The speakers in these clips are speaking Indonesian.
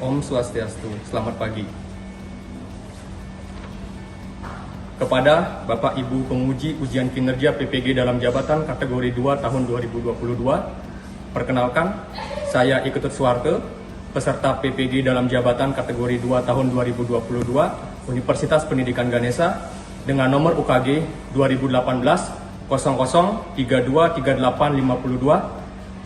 Om Swastiastu, selamat pagi. Kepada Bapak Ibu penguji ujian kinerja PPG dalam jabatan kategori 2 tahun 2022, perkenalkan, saya Iketut Suwarte, peserta PPG dalam jabatan kategori 2 tahun 2022 Universitas Pendidikan Ganesha dengan nomor UKG 2018 00323852.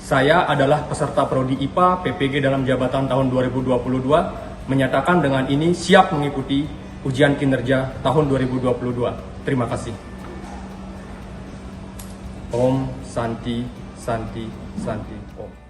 Saya adalah peserta Prodi IPA PPG dalam jabatan tahun 2022, menyatakan dengan ini siap mengikuti ujian kinerja tahun 2022. Terima kasih. Om Santi Santi Santi Om.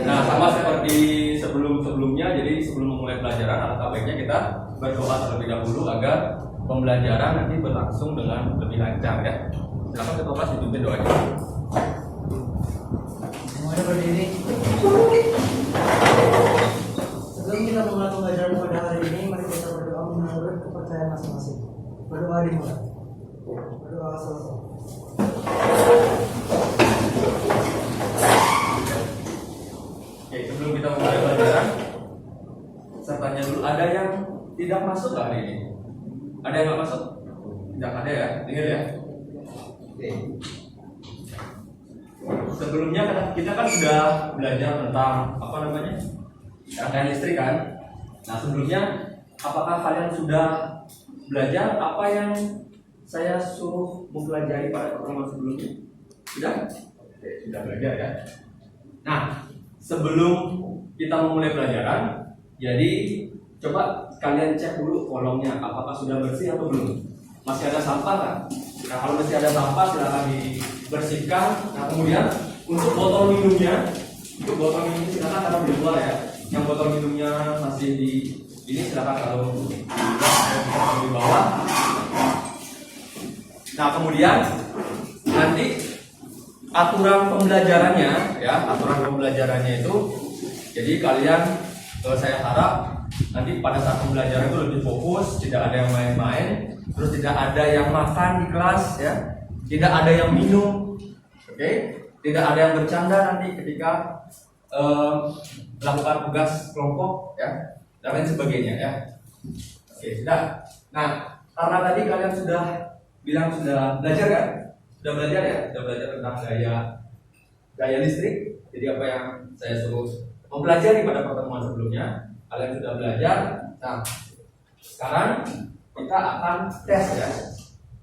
Nah, sama seperti sebelumnya, jadi sebelum memulai pelajaran, alangkah baiknya kita berdoa terlebih dahulu agar pembelajaran nanti berlangsung dengan lebih lancar ya. Silakan ketua kelas dipimpin doanya. Semuanya berdiri. Sebelum kita memulai pembelajaran pada hari ini, mari kita berdoa menurut kepercayaan masing-masing. Berdoa dimulai. Berdoa selesai. Oke, sebelum kita mulai pelajaran, saya tanya dulu, ada yang tidak masuk nggak hari ini? Ada yang nggak masuk? Tidak ada ya? Dengar ya? Oke. Sebelumnya kita kan sudah belajar tentang apa namanya? Rangkaian listrik kan? Nah, sebelumnya apakah kalian sudah belajar apa yang saya suruh mempelajari pada pertemuan sebelumnya? Sudah? Oke, sudah belajar ya. Nah, sebelum kita memulai pelajaran, jadi coba kalian cek dulu kolomnya apakah sudah bersih atau belum. Masih ada sampah kan? Nah, kalau masih ada sampah silakan dibersihkan. Nah, kemudian untuk botol minumnya silakan taruh di luar ya. Yang botol minumnya masih di ini silakan taruh di bawah. Nah, kemudian nanti aturan pembelajarannya itu, jadi kalian, saya harap nanti pada saat pembelajaran itu lebih fokus, tidak ada yang main-main, terus tidak ada yang makan di kelas ya, tidak ada yang minum, oke? Tidak ada yang bercanda nanti ketika melakukan tugas kelompok ya, dan lain sebagainya ya. Oke, sudah. Nah, karena tadi kalian sudah bilang sudah belajar kan? sudah belajar ya, sudah belajar tentang gaya listrik. Jadi apa yang saya suruh mempelajari pada pertemuan sebelumnya, kalian sudah belajar. Nah, sekarang kita akan tes ya,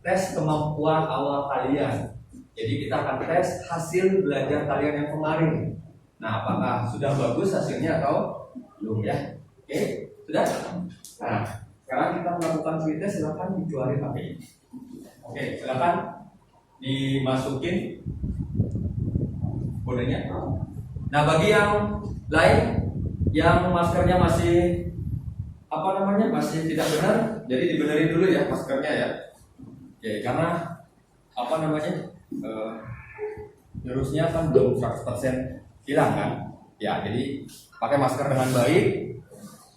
tes kemampuan awal kalian. Jadi kita akan tes hasil belajar kalian yang kemarin. Nah, apakah sudah bagus hasilnya atau belum ya? Oke, sudah? Nah, sekarang kita melakukan pretest, silakan dikeluarin HP. Oke, silakan dimasukin kodenya. Nah, bagi yang lain yang maskernya masih masih tidak benar, jadi dibenerin dulu ya maskernya ya. Oke, karena virusnya kan belum 100% hilang kan? Ya, jadi pakai masker dengan baik.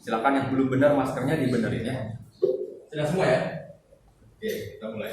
Silakan yang belum benar maskernya dibenerin ya. Sudah semua ya? Oke, kita mulai.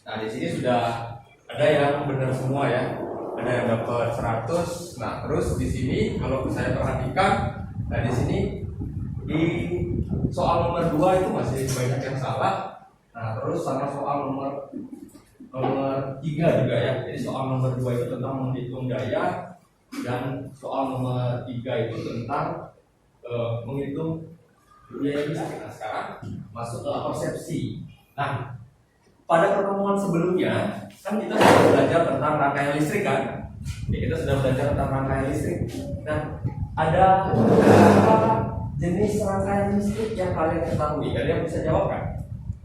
Nah, di sini sudah ada yang benar semua ya. Ada yang dapat 100. Nah, terus di sini kalau saya perhatikan, nah di sini di soal nomor 2 itu masih banyak yang salah. Nah, terus sama soal nomor 3 juga ya. Jadi soal nomor 2 itu tentang menghitung daya, dan soal nomor 3 itu tentang menghitung biaya listrik. Nah, sekarang masuk ke persepsi. Nah, pada pertemuan sebelumnya kan kita sudah belajar tentang rangkaian listrik kan? Ya, kita sudah belajar tentang rangkaian listrik. Nah, ada berapa jenis rangkaian listrik yang kalian ketahui? Ada yang bisa jawab kan?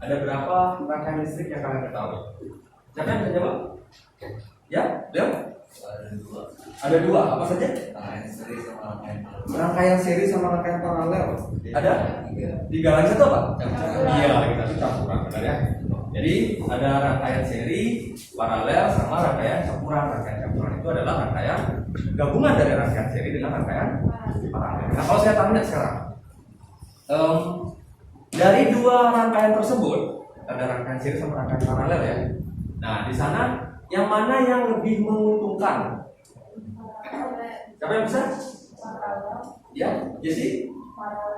Ada berapa rangkaian listrik yang kalian ketahui? Siapa yang bisa jawab? Ya, Leo? Ada dua. Apa saja? Rangkaian seri sama rangkaian paralel. Ada? Tiga lagi itu apa? Iya, kita itu campuran, benar ya. Jadi ada rangkaian seri, paralel, sama rangkaian campuran. Rangkaian campuran itu adalah rangkaian gabungan dari rangkaian seri dengan rangkaian paralel. Nah, kalau saya tanya sekarang, dari dua rangkaian tersebut, ada rangkaian seri sama rangkaian paralel ya. Nah, di sana yang mana yang lebih menguntungkan? Siapa yang bisa? Ya, Jesse?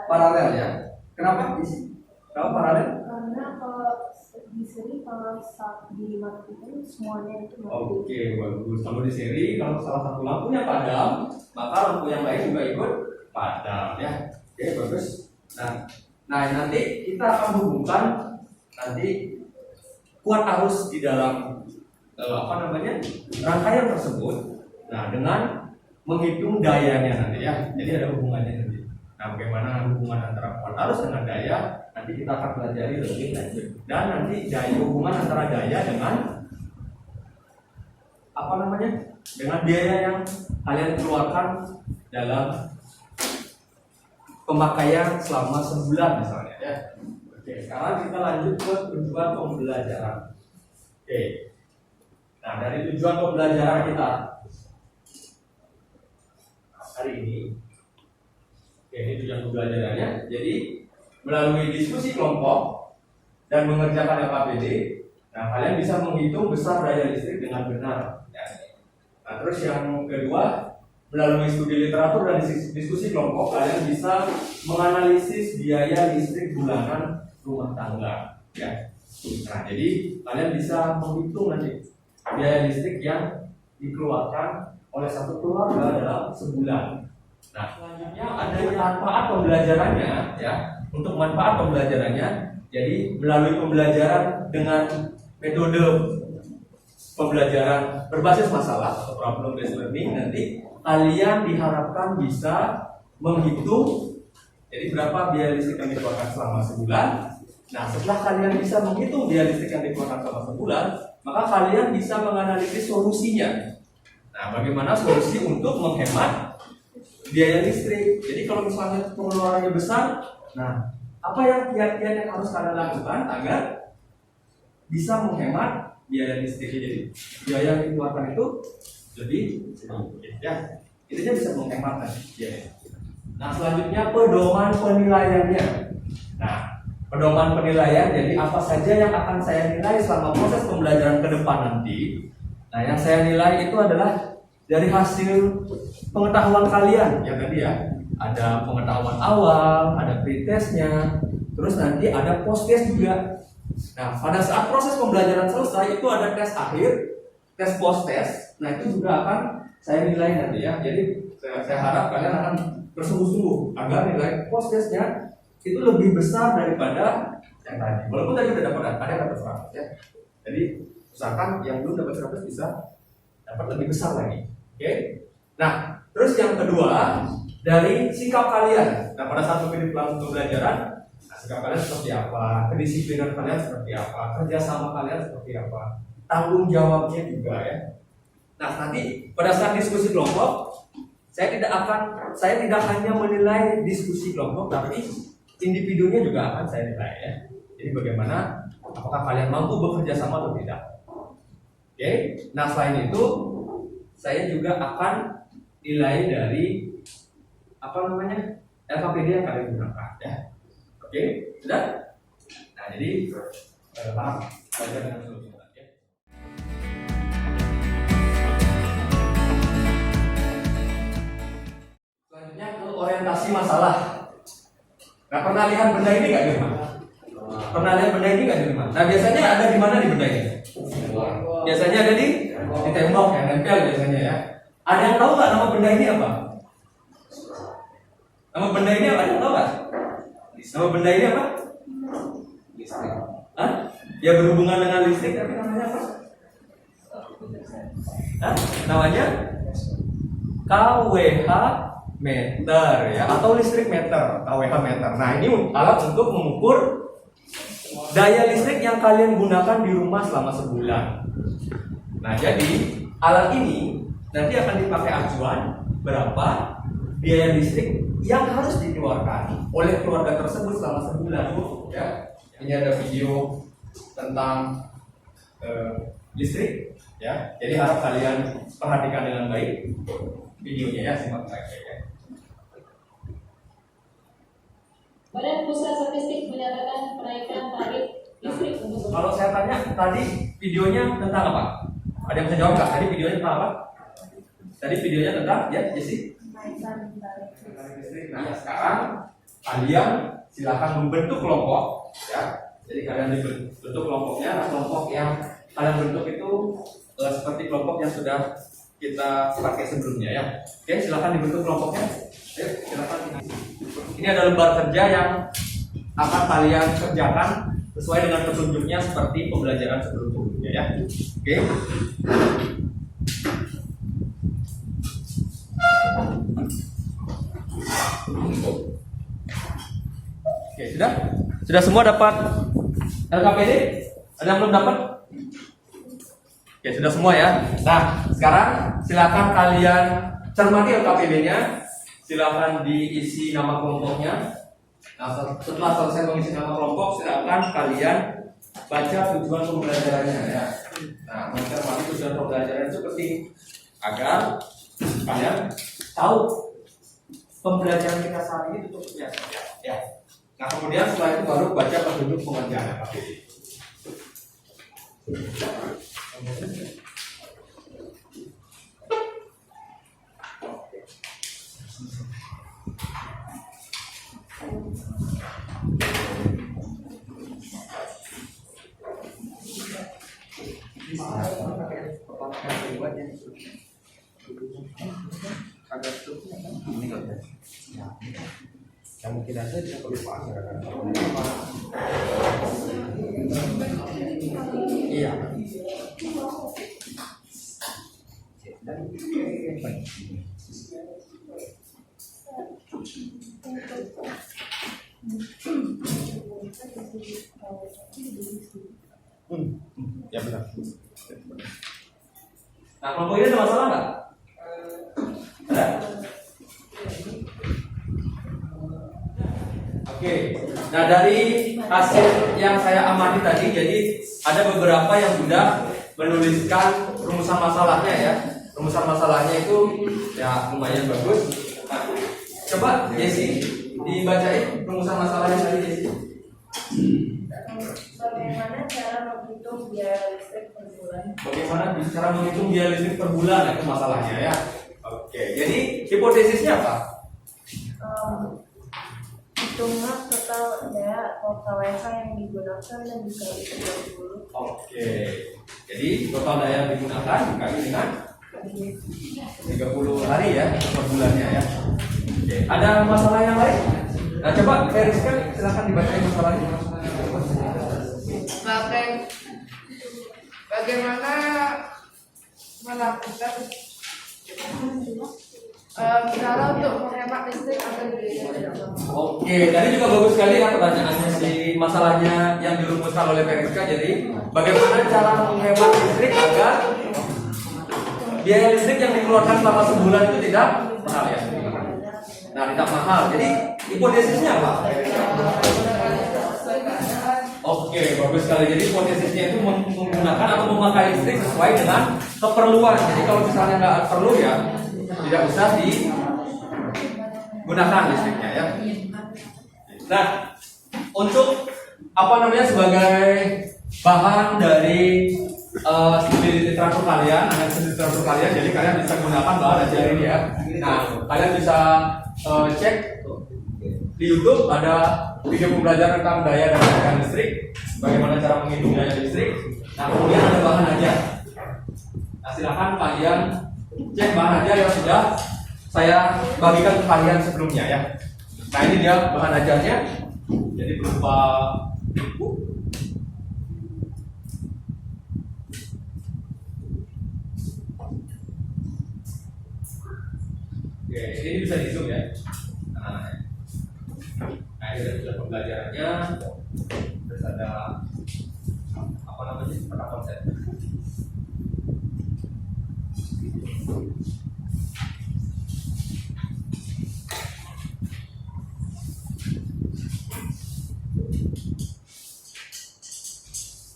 Paralel ya. Kenapa Jesse? Kenapa paralel? Karena kalau di seri, kalau dimatikan semuanya itu mati. Oke, bagus. Kalau di seri, kalau salah satu lampunya padam, maka lampu yang lain juga ikut padam ya. Oke, bagus. Nah nanti kita akan hubungkan nanti kuat arus di dalam rangkaian tersebut. Nah, dengan menghitung dayanya nanti ya. Jadi ada hubungannya nanti. Nah, bagaimana hubungan antara kuat arus dengan daya nanti kita akan pelajari lebih lanjut. Dan nanti hubungan antara daya dengan dengan biaya yang kalian keluarkan dalam pemakaian selama sebulan misalnya ya. Oke, sekarang kita lanjut ke tujuan pembelajaran. Oke. Nah, dari tujuan pembelajaran kita hari ini, ini tujuan pembelajarannya. Jadi melalui diskusi kelompok dan mengerjakan LKPD, nah kalian bisa menghitung besar daya listrik dengan benar. Ya. Nah, terus yang kedua, melalui studi literatur dan diskusi kelompok, kalian bisa menganalisis biaya listrik bulanan rumah tangga. Ya. Nah, jadi kalian bisa menghitung nanti biaya listrik yang dikeluarkan oleh satu keluarga dalam sebulan. Nah, selanjutnya ada manfaat pembelajarannya ya. Untuk manfaat pembelajarannya, jadi melalui pembelajaran dengan metode pembelajaran berbasis masalah atau problem based learning, nanti kalian diharapkan bisa menghitung jadi berapa biaya listrik yang dikeluarkan selama sebulan. Nah, setelah kalian bisa menghitung biaya listrik yang dikeluarkan selama sebulan, maka kalian bisa menganalisis solusinya. Nah, bagaimana solusi untuk menghemat biaya listrik? Jadi kalau misalnya pengeluarannya besar, nah apa yang kiat-kiat yang harus kalian lakukan agar bisa menghemat biaya listrik? Jadi biaya yang dikeluarkan itu lebih sedikit ya. Intinya bisa menghemat kan. Ya. Nah, selanjutnya pedoman penilaiannya. Nah, pedoman penilaian, jadi apa saja yang akan saya nilai selama proses pembelajaran ke depan nanti. Nah, yang saya nilai itu adalah dari hasil pengetahuan kalian ya tadi ya. Ada pengetahuan awal, ada pretestnya, terus nanti ada post-test juga. Nah, pada saat proses pembelajaran selesai itu ada tes akhir, tes post-test. Nah, itu juga akan saya nilai nanti ya. Jadi saya harap kalian akan bersungguh-sungguh agar nilai post-testnya itu lebih besar daripada yang tadi. Walaupun tadi udah dapat ada dapat 100 ya. Jadi usahakan yang belum dapat 100 bisa dapat lebih besar lagi. Oke? Nah, terus yang kedua dari sikap kalian. Nah, pada saat memilih plan pembelajaran, nah, sikap kalian seperti apa? Kedisiplinan kalian seperti apa? Kerjasama kalian seperti apa? Tanggung jawabnya juga ya. Nah, nanti pada saat diskusi kelompok, saya tidak hanya menilai diskusi kelompok, tapi individunya juga akan saya nilai ya. Jadi bagaimana apakah kalian mampu bekerja sama atau tidak. Oke. Nah, selain itu saya juga akan nilai dari LKPD yang kalian gunakan ya. Oke, sudah? Nah, jadi harap belajar dengan solusi ya. Selanjutnya ke orientasi masalah. Nah, pernah lihat benda ini nggak di rumah? Pernah lihat benda ini nggak di rumah? Nah, biasanya ada di mana di benda ini? Biasanya ada di tembok ya, nempel biasanya ya. Ada yang tahu nggak nama benda ini apa? Nama benda ini apa? Ada yang tahu nggak? Nama benda ini apa? Listrik. Hah? Ya berhubungan dengan listrik, tapi namanya apa? Hah? Namanya KWH meter ya, atau listrik meter, KWH meter. Nah, ini alat untuk mengukur daya listrik yang kalian gunakan di rumah selama sebulan. Nah, jadi alat ini nanti akan dipakai acuan berapa biaya listrik yang harus dikeluarkan oleh keluarga tersebut selama sebulan ya. Ini ada video tentang listrik ya. Jadi harap kalian perhatikan dengan baik videonya ya, simak baik-baik ya. Badan Pusat Statistik menyatakan kenaikan tarif listrik untuk Kalau saya tanya tadi videonya tentang apa? Ada yang bisa jawab nggak? Tadi videonya tentang apa? Tadi videonya tentang ya, Jesse? Nah, sekarang kalian silakan membentuk kelompok ya. Jadi kalian dibentuk kelompoknya. Nah, kelompok yang kalian bentuk itu seperti kelompok yang sudah kita pakai sebelumnya ya. Oke, silakan dibentuk kelompoknya. Ayo, silakan. Ini ada lembar kerja yang akan kalian kerjakan sesuai dengan petunjuknya seperti pembelajaran sebelumnya ya. Oke. Oke, sudah? Sudah semua dapat LKPD? Ada yang belum dapat? Oke, sudah semua ya. Nah, sekarang silakan kalian cermati LKPD-nya. Silakan diisi nama kelompoknya. Nah, setelah selesai mengisi nama kelompok, silakan kalian baca tujuan pembelajarannya ya. Nah, mencermati tujuan pembelajaran itu penting agar kalian tahu pembelajaran kita saat ini itu seperti apa ya. Nah, kemudian setelah itu baru baca petunjuk pengerjaan LKPD. Yang mungkin ada dia kelupaan kan? Iya. Ya benar. Nah, kelompok ini ada masalah nggak? Ada? Oke. Nah, dari hasil yang saya amati tadi, jadi ada beberapa yang sudah menuliskan rumusan masalahnya ya. rumusan masalahnya itu ya lumayan bagus. Nah, coba Jesse dibacain rumusan masalahnya tadi Jesse. Bagaimana cara menghitung biaya listrik per bulan? Bagaimana cara menghitung biaya listrik per bulan? Nah, itu masalahnya ya. Oke, jadi hipotesisnya apa? Hitunglah total daya atau KWK yang digunakan dan dikali 30. Oke, jadi total daya yang digunakan dikali dengan 30 hari ya per bulannya ya. Oke, ada masalah yang lain? Nah, coba Eriska silakan dibacain masalahnya. Bagaimana melakukan cara untuk menghemat listrik agar biaya tidak mahal? Oke, tadi juga bagus sekali ya pertanyaannya si masalahnya yang dirumuskan oleh Eriska. Jadi, bagaimana cara menghemat listrik agar biaya listrik yang dikeluarkan selama sebulan itu tidak mahal ya? Nah, tidak mahal. Jadi, hipotesisnya apa? Oke, bagus sekali. Jadi hipotesisnya itu menggunakan atau memakai listrik sesuai dengan keperluan. Jadi kalau misalnya nggak perlu ya tidak usah digunakan listriknya ya. Nah, untuk apa namanya sebagai bahan dari studi literatur kalian, analisis literatur kalian, jadi kalian bisa gunakan bahan ajar ini ya. Nah, kalian bisa cek di YouTube ada video pembelajaran tentang daya dan tegangan listrik, bagaimana cara menghitung daya listrik. Nah, kemudian ada bahan ajar. Nah, silakan kalian cek bahan ajar yang sudah saya bagikan ke kalian sebelumnya ya. Nah, ini dia bahan ajarnya. Jadi berupa buku. Oke, ini bisa di zoom ya. Nah, ini adalah pembelajarannya. Terus ada apa namanya? Peta konsep.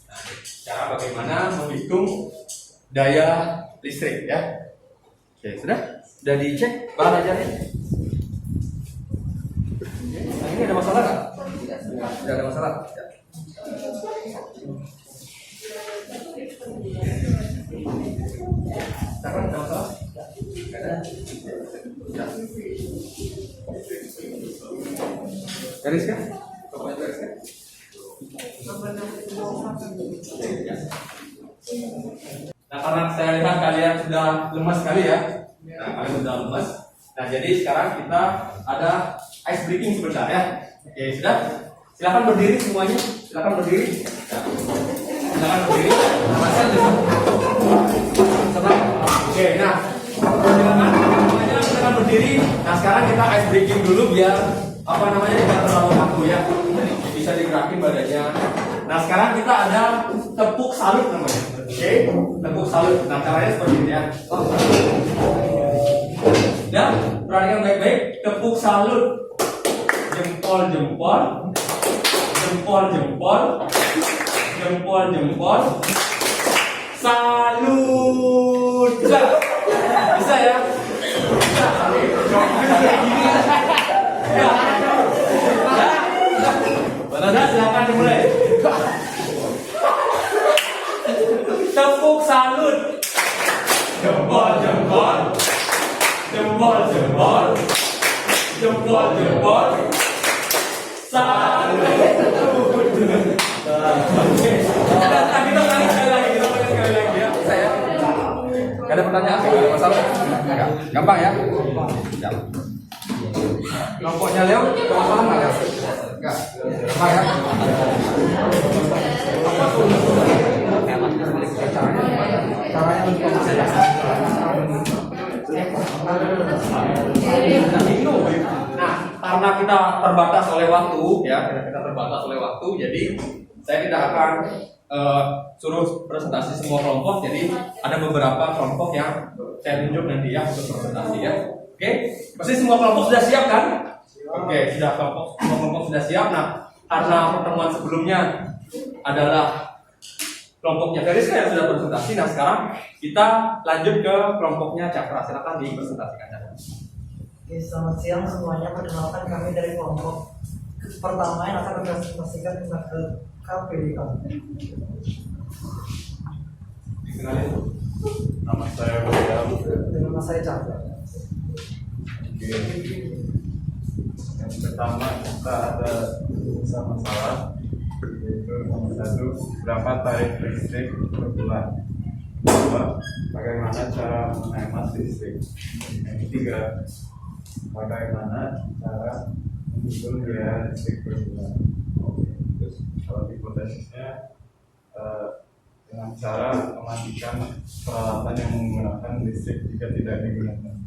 Nah, cara bagaimana menghitung daya listrik ya. Oke, sudah dicek bahan ajarnya. Nah, ini ada masalah nggak? Tidak ada masalah. Ya. Ada masalah? Ada. Ya. Garis kan? Coba garis kan? Nah, karena saya lihat kalian sudah lemas sekali ya. Nah, kalian sudah lemas. Nah, jadi sekarang kita ada ice breaking sebentar ya. Oke, sudah. Silakan berdiri semuanya. Silakan berdiri. Ya. Silakan berdiri. Oke, nah. Silakan berdiri. Nah, sekarang kita ice breaking dulu biar apa namanya tidak terlalu kaku ya. Bisa digerakin badannya. Nah, sekarang kita ada tepuk salut namanya. Oke, tepuk salut. Nah, caranya seperti ini ya. Dan perhatikan baik-baik, tepuk salut. Jempol, jempol, jempol, jempol, jempol, jempol. Salut. Bisa ya? Bisa. Ya. Nah, silakan dimulai. Tepuk salut. Jempol, jempol. Jempol, jempol. Jempol, jempol. Salut. Oke. Kita sekali lagi ya. Saya. Gak ada pertanyaan, gak ada masalah. Gampang ya. Siap. Kelompoknya Leo, ada masalah nggak Leo? Enggak. Gampang ya. Caranya untuk Nah, karena kita terbatas oleh waktu, ya, kita terbatas oleh waktu, jadi saya tidak akan suruh presentasi semua kelompok. Jadi ada beberapa kelompok yang saya tunjuk nanti ya untuk presentasi ya. Oke, pasti semua kelompok sudah siap kan? Oke, sudah semua kelompok sudah siap. Nah, karena pertemuan sebelumnya adalah kelompoknya Veriska yang sudah presentasi. Nah sekarang kita lanjut ke kelompoknya Cakra. Silakan dipresentasikan Cakra. Oke, selamat siang semuanya. Perkenalkan kami dari kelompok pertama yang akan mempresentasikan tentang KPDK. Dikenalin. Nama saya William. Nama saya Cakra. Oke. Yang pertama kita ada masalah, yaitu nomor 1, berapa tarif listrik per bulan. 2, bagaimana cara menghemat listrik. Yang ketiga, bagaimana cara menghitung biaya listrik per bulan. Oke. Terus kalau hipotesisnya dengan cara mematikan peralatan yang menggunakan listrik jika tidak digunakan.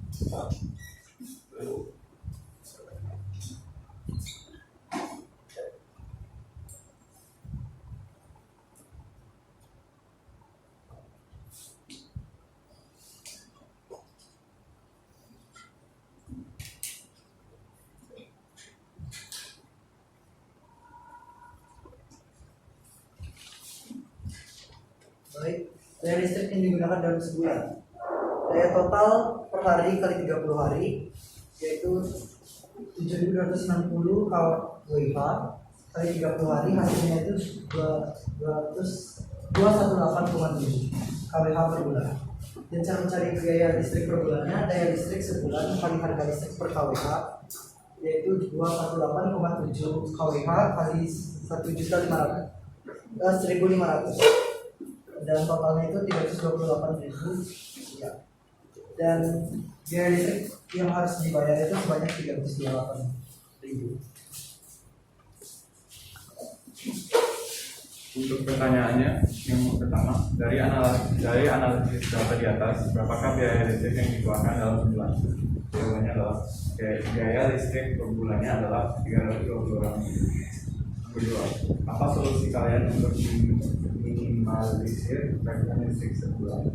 Baik, daya listrik yang digunakan dalam sebulan. Daya total per hari kali 30 hari yaitu 7.260 kWh kali 30 hari, hasilnya itu 218,7 kWh per bulan. Dan cara mencari biaya listrik per bulannya, daya listrik sebulan kali harga listrik per kWh yaitu 218,7 kWh kali 1.500 dan totalnya itu 328.000 ya. Dan biaya listrik yang harus dibayar itu sebanyak 328.000. Untuk pertanyaannya, yang pertama, dari analisis data di atas, berapakah biaya listrik yang dikeluarkan dalam sebulan? Jawabannya adalah biaya listrik per bulannya adalah 320 orang. Kedua, apa solusi kalian untuk minimalisir tagihan listrik sebulan?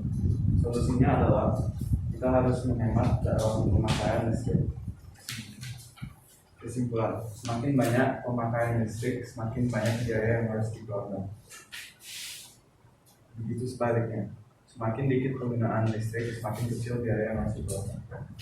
Solusinya adalah kita harus menghemat dalam pemakaian listrik. Kesimpulan, semakin banyak pemakaian listrik, semakin banyak biaya yang harus dikeluarkan. Begitu sebaliknya, semakin dikit penggunaan listrik, semakin kecil biaya yang harus dikeluarkan.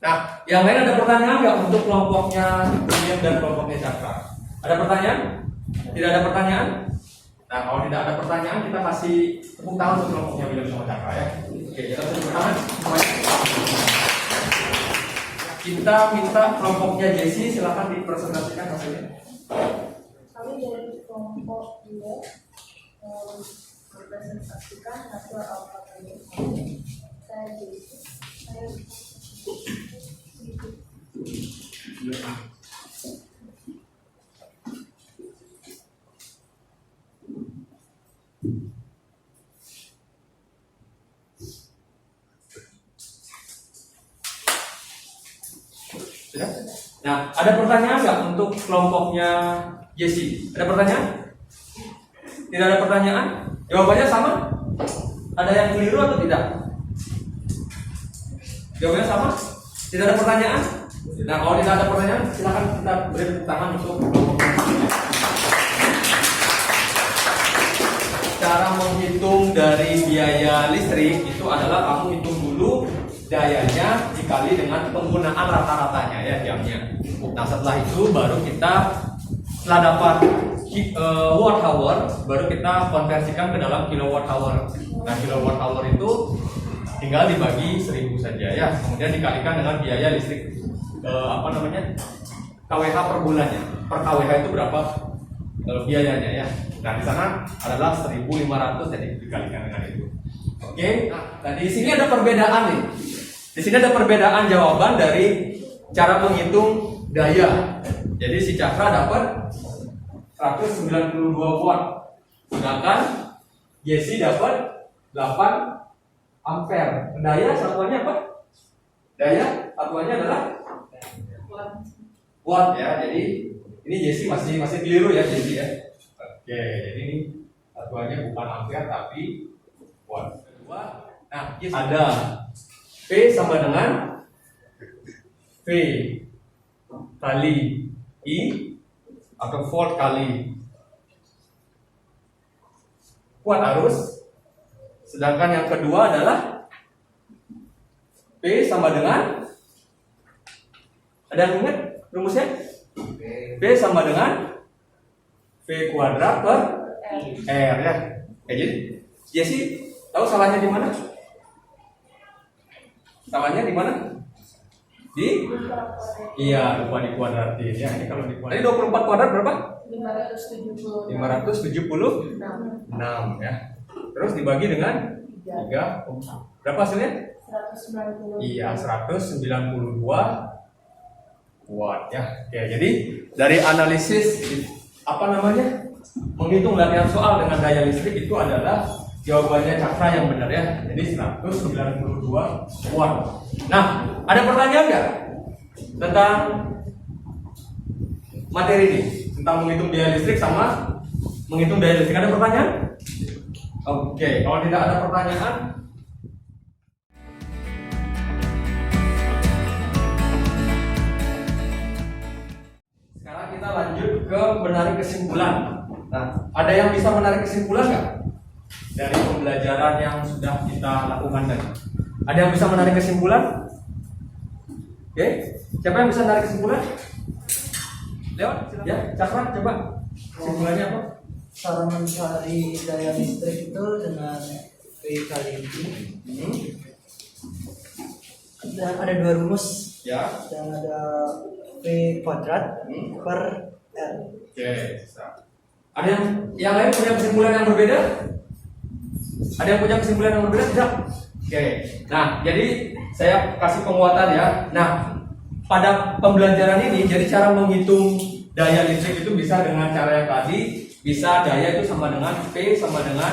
Nah, yang lain ada pertanyaan nggak untuk kelompoknya William dan kelompoknya Cakra? Ada pertanyaan? Tidak ada pertanyaan? Nah, kalau tidak ada pertanyaan, kita kasih tepuk tangan untuk kelompoknya William sama Cakra ya. Oke, kita tepuk tangan semuanya. Kita minta kelompoknya Jessie, silakan dipresentasikan hasilnya. Kami dari kelompok 2 mempresentasikan hasil alpha-nya. Saya Jessie. Saya Sudah? Nah, ada pertanyaan nggak untuk kelompoknya Jessie? Ada pertanyaan? Tidak ada pertanyaan? Jawabannya sama? Ada yang keliru atau tidak? Jawabannya sama? Tidak ada pertanyaan? Nah, kalau tidak ada pertanyaan, silakan kita beri tepuk tangan untuk kelompoknya. Cara menghitung dari biaya listrik itu adalah kamu hitung dulu dayanya dikali dengan penggunaan rata-ratanya ya jamnya. Nah setelah itu baru kita setelah dapat watt hour baru kita konversikan ke dalam kilowatt hour. Nah kilowatt hour itu tinggal dibagi 1000 saja ya. Kemudian dikalikan dengan biaya listrik KWH per bulannya. Per KWH itu berapa biayanya ya. Nah di sana adalah 1.500 jadi dikalikan dengan itu. Oke, nah di sini ada perbedaan nih. Di sini ada perbedaan jawaban dari cara menghitung daya. Jadi si Cakra dapat 192 watt, sedangkan Jesse dapat 8 ampere. Daya satuannya apa? Daya satuannya adalah watt ya. Jadi ini Jesse masih keliru ya Jesse ya. Oke, jadi ini satuannya bukan ampere tapi watt. Kedua, nah ada P sama dengan V kali I atau volt kali kuat arus. Sedangkan yang kedua adalah P sama dengan, ada yang ingat rumusnya? P sama dengan V kuadrat per R ya. Jadi Jesse tahu salahnya di mana? Salahnya di mana? Di? Iya, lupa dikuadratin ya. Ini kalau dikuadratin 24 kuadrat berapa? 570. 576 ya. Terus dibagi dengan 3. Berapa hasilnya? 190. Iya, 192 watt ya. Oke, jadi dari analisis apa namanya? Menghitung latihan soal dengan daya listrik itu adalah jawabannya Cakra yang benar ya. Jadi 192 watt. Nah, ada pertanyaan nggak tentang materi ini? Tentang menghitung daya listrik sama menghitung daya listrik, ada pertanyaan? Oke, kalau tidak ada pertanyaan, sekarang kita lanjut ke menarik kesimpulan. Nah, ada yang bisa menarik kesimpulan nggak dari pembelajaran yang sudah kita lakukan tadi? Ada yang bisa menarik kesimpulan? Oke, siapa yang bisa menarik kesimpulan? Lewat, ya, Cakra, coba kesimpulannya apa? Cara mencari daya listrik itu dengan V kali I. Dan ada 2 rumus Ya. dan ada V kuadrat per R. Oke, ada yang lain punya kesimpulan yang berbeda? Ada yang punya kesimpulan yang berbeda tidak? Oke. Nah, jadi saya kasih penguatan ya. Nah, pada pembelajaran ini, jadi cara menghitung daya listrik itu bisa dengan cara yang tadi, bisa daya itu sama dengan P sama dengan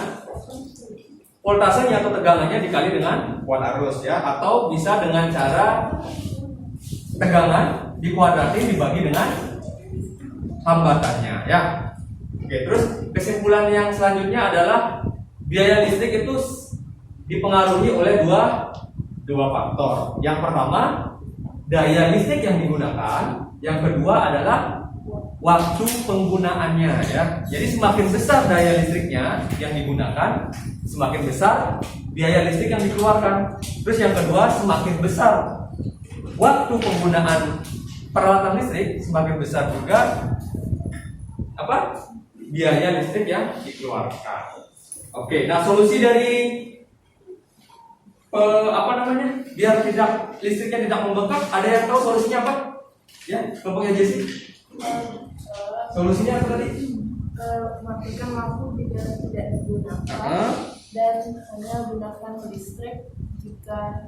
voltasenya atau tegangannya dikali dengan kuat arus ya, atau bisa dengan cara tegangan dikuadratin dibagi dengan hambatannya ya. Oke, terus kesimpulan yang selanjutnya adalah biaya listrik itu dipengaruhi oleh dua faktor. Yang pertama, daya listrik yang digunakan. Yang kedua adalah waktu penggunaannya ya. Jadi semakin besar daya listriknya yang digunakan, semakin besar biaya listrik yang dikeluarkan. Terus yang kedua, semakin besar waktu penggunaan peralatan listrik, semakin besar juga apa? Biaya listrik yang dikeluarkan. Oke, nah solusi dari biar tidak listriknya tidak membengkak, ada yang tahu solusinya apa? Ya, kelompoknya Jesse. Solusinya apa tadi? Matikan lampu jika tidak digunakan dan hanya gunakan listrik jika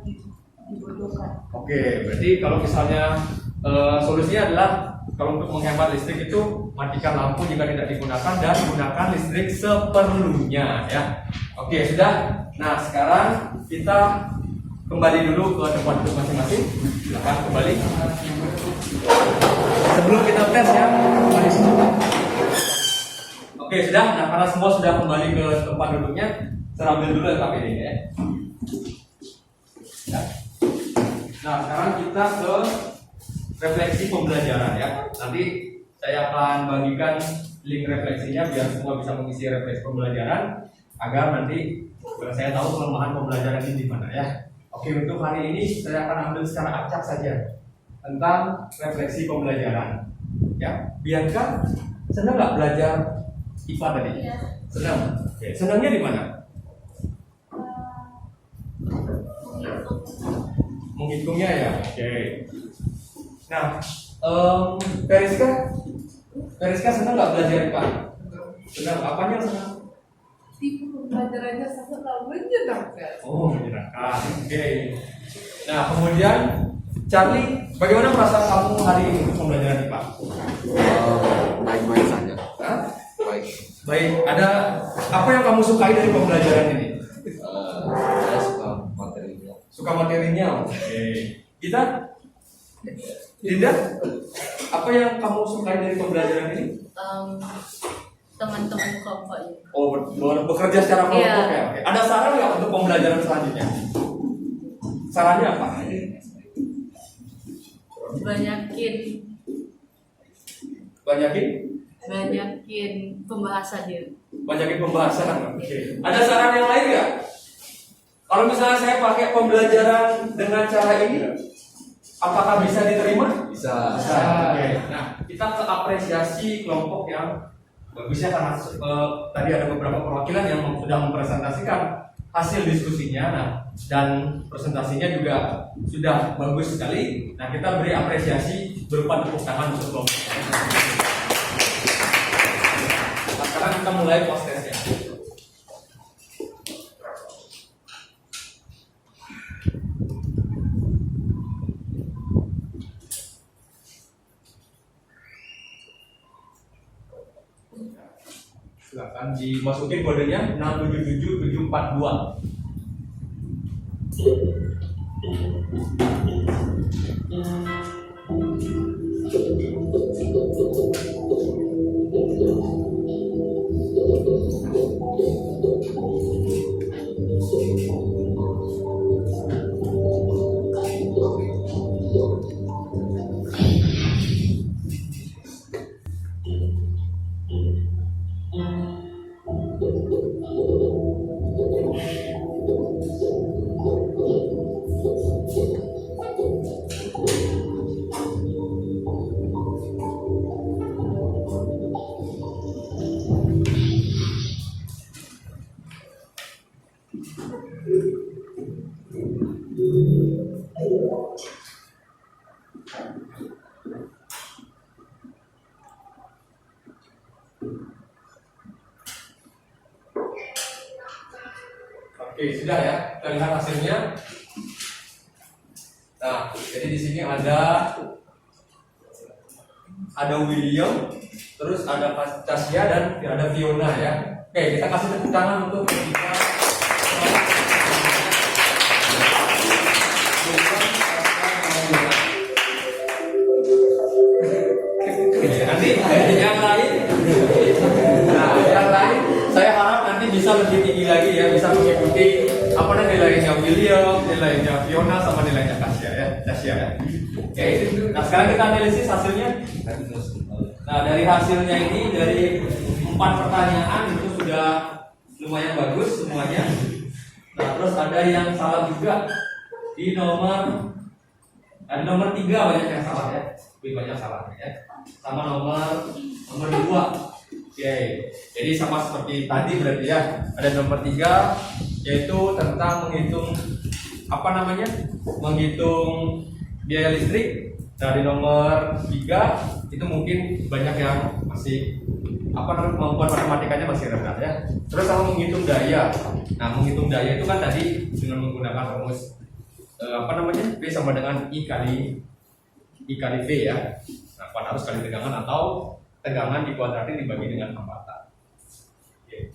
dibutuhkan. Oke, berarti kalau misalnya solusinya adalah kalau untuk menghemat listrik itu matikan lampu jika tidak digunakan dan gunakan listrik seperlunya ya. Oke, sudah. Nah, sekarang kita kembali dulu ke tempat duduk masing-masing. Silakan kembali. Sebelum kita tes ya, kembali semua. Oke, sudah. Nah, karena semua sudah kembali ke tempat duduknya, saya ambil dulu LKPD ya. Ya. Nah, sekarang kita ke refleksi pembelajaran ya. Nanti saya akan bagikan link refleksinya biar semua bisa mengisi refleksi pembelajaran agar nanti saya tahu kelemahan pembelajaran ini di mana ya. Oke, untuk hari ini saya akan ambil secara acak saja tentang refleksi pembelajaran. Ya, biarkan senang nggak belajar IPA tadi? Iya. Senang. Oke, senangnya di mana? Menghitungnya ya. Oke. Nah, Periska senang nggak belajar IPA? Senang. Apanya yang senang? Pembelajarannya sangat menyenangkan. Oh, menyenangkan. Oke. Nah, kemudian Charlie, bagaimana perasaan kamu hari ini untuk pembelajaran IPA? Baik-baik saja. Hah? Baik. Baik. Ada Apa yang kamu sukai dari pembelajaran ini? Saya suka materinya. Suka materinya. Oke. Kita? Tidak? Apa yang kamu sukai dari pembelajaran ini? Teman-teman kelompoknya. Oh, bekerja secara kelompok Iya. ya. Oke. Ada saran nggak untuk pembelajaran selanjutnya? Sarannya apa? Banyakin pembahasan dia. Banyakin pembahasan. Oke. Ada saran yang lain nggak? Kalau misalnya saya pakai pembelajaran dengan cara ini, apakah bisa diterima? Bisa. Oke. Nah, kita ke apresiasi kelompok yang bagusnya karena tadi ada beberapa perwakilan yang sudah mempresentasikan hasil diskusinya, nah, dan presentasinya juga sudah bagus sekali. Nah, kita beri apresiasi berupa tepuk tangan untuk kelompok. Nah, sekarang kita mulai prosesnya. Silakan dimasukin kodenya 677742. Oke, sudah ya. Kita lihat hasilnya. Nah, jadi di sini ada William, terus ada Tasya dan ada Fiona ya. Oke, kita kasih tepuk tangan untuk kita. Nanti yang lain, nah yang lain, saya harap nanti bisa lebih tinggi lagi ya, bisa mengikuti apa nilainya William, nilainya Fiona, sama nilainya Tasya ya. Oke, nah sekarang kita analisis hasilnya. Nah dari hasilnya ini dari 4 pertanyaan itu sudah lumayan bagus semuanya. Nah terus ada yang salah juga di nomor 3 banyak yang salah ya, lebih banyak salahnya ya. Sama nomor 2. Oke, jadi sama seperti tadi berarti ya. Ada nomor 3 yaitu tentang menghitung menghitung biaya listrik. Nah di nomor 3 itu mungkin banyak yang masih kemampuan matematikanya masih rendah ya. Terus sama menghitung daya. Nah menghitung daya itu kan tadi dengan menggunakan rumus V sama dengan I kali V ya. Nah, kuadrat arus kali tegangan atau tegangan dikuadratin dibagi dengan hambatan. Oke.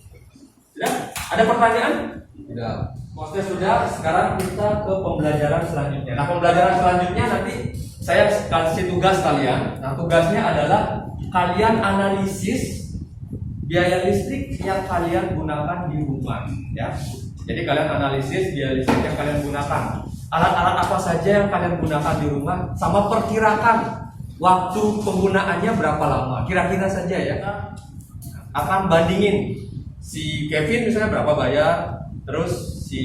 Sudah? Ada pertanyaan? Tidak. Maksudnya sudah. Sekarang kita ke pembelajaran selanjutnya. Nah, pembelajaran selanjutnya nanti saya kasih tugas kalian. Nah, tugasnya adalah kalian analisis biaya listrik yang kalian gunakan di rumah, ya. Jadi kalian analisis biaya listrik yang kalian gunakan. Alat-alat apa saja yang kalian gunakan di rumah, sama perkirakan waktu penggunaannya berapa lama. Kira-kira saja ya. Akan bandingin si Kevin misalnya berapa bayar, terus si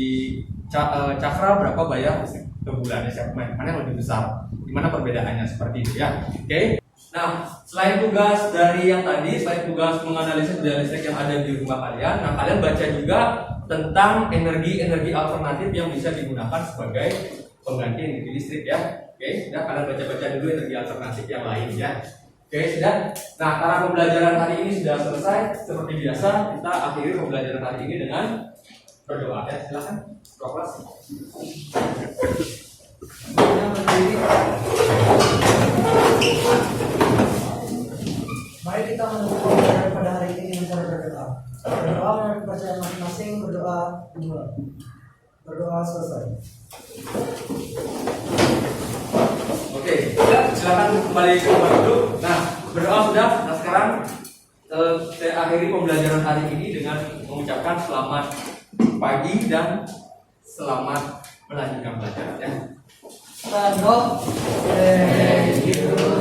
Cakra berapa bayar ke bulannya, siapa mana yang lebih besar, gimana perbedaannya, seperti itu ya. Oke. Nah, selain tugas dari yang tadi, selain tugas menganalisis biaya listrik yang ada di rumah kalian, nah kalian baca juga tentang energi alternatif yang bisa digunakan sebagai pengganti energi listrik ya. Oke, sudah, kalian baca-baca dulu energi alternatif yang lain ya. Oke, sudah. Nah, karena pembelajaran hari ini sudah selesai, seperti biasa kita akhiri pembelajaran hari ini dengan berdoa ya. Silakan, Prof. Mari kita menutup pembelajaran pada hari ini dengan cara berdoa. Berdoa menurut Berdoa selesai. Oke, ya, silakan kembali ke tempat duduk. Nah, berdoa sudah. Nah, sekarang saya akhiri pembelajaran hari ini dengan mengucapkan selamat pagi dan selamat melanjutkan belajar ya. Thank you.